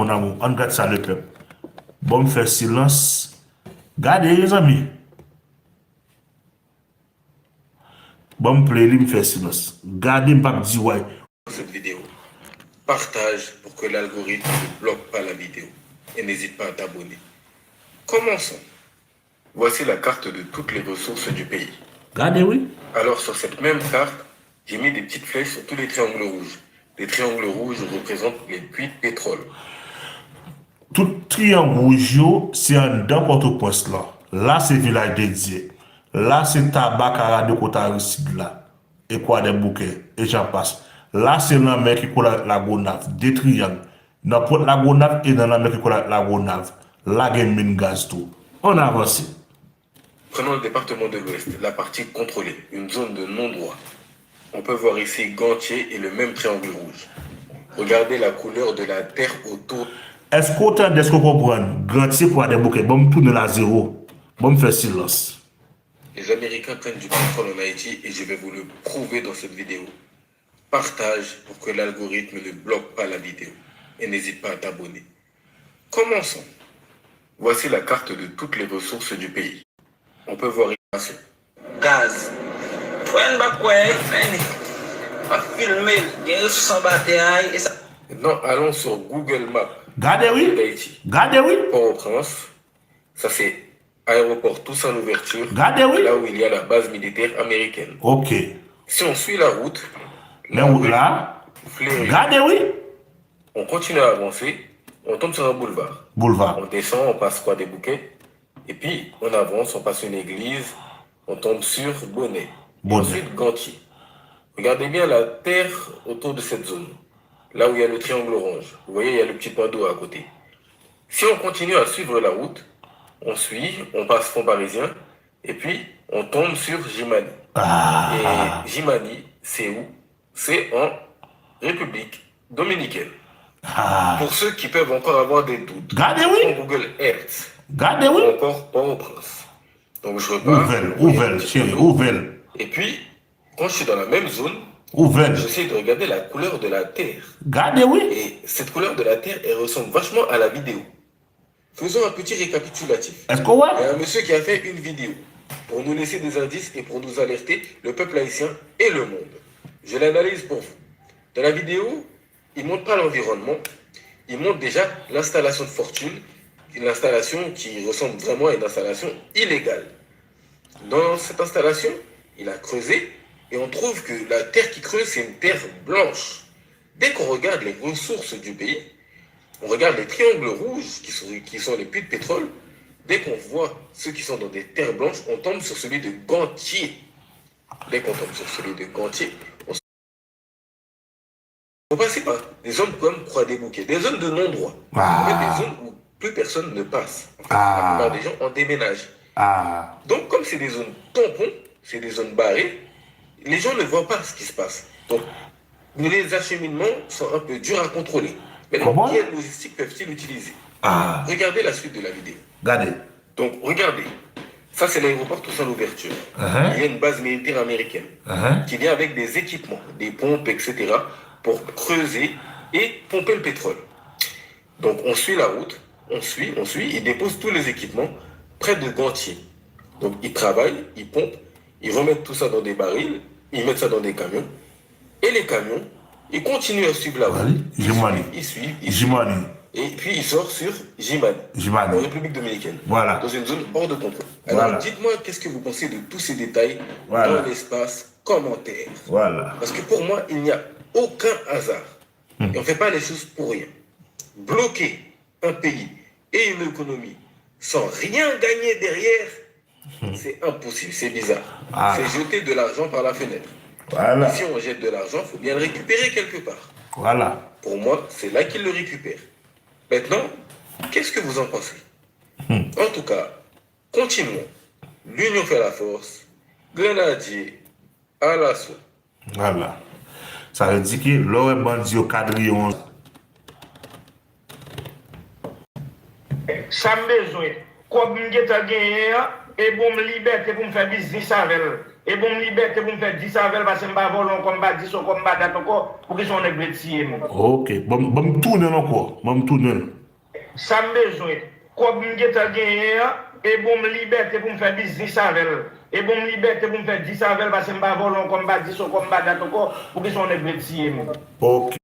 Mon amour, on regarde ça le peuple. Bon, me faire silence. Gardez les amis. Bon, me plaît, me faire silence. Gardez, me pas dire ouais. Cette vidéo. Partage pour que l'algorithme ne bloque pas la vidéo. Et n'hésite pas à t'abonner. Commençons. Voici la carte de toutes les ressources du pays. Gardez, oui. Alors sur cette même carte, j'ai mis des petites flèches sur tous les triangles rouges. Les triangles rouges représentent les puits de pétrole. Tout triangle rouge, c'est un dans Port-au-Prince là. Là, c'est village dédié. Là, c'est tabac à de côté là. Et quoi des bouquets. Et j'en passe. Là, c'est la mer qui coule la gonave. Des triangles. N'importe la gonave et dans la mer qui coule la gonave. Là, il y a une gaz tout. On avance. Prenons le département de l'Ouest, la partie contrôlée, une zone de non-droit. On peut voir ici Gantier et le même triangle rouge. Regardez la couleur de la terre autour. Est-ce qu'autant de ce qu'on comprend, Gantier pour des bouquets, bon, me tourne la zéro. Bon, me faire silence. Les Américains prennent du pétrole en Haïti et je vais vous le prouver dans cette vidéo. Partage pour que l'algorithme ne bloque pas la vidéo. Et n'hésite pas à t'abonner. Commençons. Voici la carte de toutes les ressources du pays. On peut voir ici. Gaz. Maintenant, allons sur Google Maps. Gardez, oui. D'Haïti. Gardez, oui. Port-au-Prince. Ça, c'est aéroport Toussaint Louverture. Gardez, oui. Là où il y a la base militaire américaine. Ok. Si on suit la route, Mais où là? Fleury, Gardez, oui. on continue à avancer, on tombe sur un boulevard. Boulevard. On descend, on passe quoi des bouquets. Et puis, on avance, on passe une église, on tombe sur Bonnet. Bonnet. Ensuite, Gantier. Regardez bien la terre autour de cette zone. Là où il y a le triangle orange. Vous voyez, il y a le petit point d'eau à côté. Si on continue à suivre la route, on suit, on passe Fond Parisien, et puis on tombe sur Jimani. Et Jimani, c'est où? C'est en République dominicaine. Pour ceux qui peuvent encore avoir des doutes, Gardez, oui. on Google Earth, Gardez, oui. encore Port-au-Prince. Donc je repars. Ouvelle, chérie, ouvelle. Et puis, quand je suis dans la même zone, Ouvelle. j'essaie de regarder la couleur de la terre. Gardez, oui. Et cette couleur de la terre, elle ressemble vachement à la vidéo. Faisons un petit récapitulatif. Est-ce qu'on voit? Il y a un monsieur qui a fait une vidéo pour nous laisser des indices et pour nous alerter, le peuple haïtien et le monde. Je l'analyse pour vous. Dans la vidéo, il ne montre pas l'environnement, il montre déjà l'installation de fortune, une installation qui ressemble vraiment à une installation illégale. Dans cette installation, il a creusé et on trouve que la terre qui creuse, c'est une terre blanche. Dès qu'on regarde les ressources du pays, on regarde les triangles rouges qui sont les puits de pétrole. Dès qu'on voit ceux qui sont dans des terres blanches, on tombe sur celui de Gantier. Dès qu'on tombe sur celui de Gantier, on passer par des zones comme Croix-des-Bouquets, des zones de non-droit. En fait, des zones où plus personne ne passe. En fait, la plupart des gens en déménagent. Donc, comme c'est des zones tampons, c'est des zones barrées, les gens ne voient pas ce qui se passe. Donc, les acheminements sont un peu durs à contrôler. Maintenant, quelle logistique peuvent-ils utiliser? Regardez la suite de la vidéo. Regardez. Donc, regardez. Ça, c'est l'aéroport Toussaint Louverture. Il y a une base militaire américaine qui vient avec des équipements, des pompes, etc., pour creuser et pomper le pétrole. Donc, on suit la route, on suit, ils déposent tous les équipements près de Gantier. Donc, ils travaillent, ils pompent, ils remettent tout ça dans des barils, ils mettent ça dans des camions. Et les camions, ils continuent à suivre la route. Ils suivent. Et puis ils sortent sur Jimani, en République dominicaine, dans une zone hors de contrôle. Alors dites-moi, qu'est-ce que vous pensez de tous ces détails dans l'espace commentaire? Parce que pour moi, il n'y a aucun hasard. Et on ne fait pas les choses pour rien. Bloquer un pays et une économie sans rien gagner derrière, c'est impossible, c'est bizarre. C'est jeter de l'argent par la fenêtre. Et si on jette de l'argent, il faut bien le récupérer quelque part. Pour moi, c'est là qu'ils le récupèrent. Maintenant, qu'est-ce que vous en pensez? En tout cas, continuons. L'union fait la force. Grenadier à l'assaut. Voilà. Ça veut dire que l'or est bandit au quadrillon. Ça me besoin. Comme nous avons gagné, et bon liberté pour me faire business avec et bon liberté pour me faire 10 avec parce que je ne vais pas voler un combat 10 au combat d'accord pour qu'ils soient négociés. Ok, bon tourner encore, bon tourner. Ça me besoin comme je gagné et bon liberté pour me faire business avec et bon liberté pour me faire 10 avec parce que je ne vais pas voler un combat 10 au combat d'accord pour qu'ils soient négociés. Ok.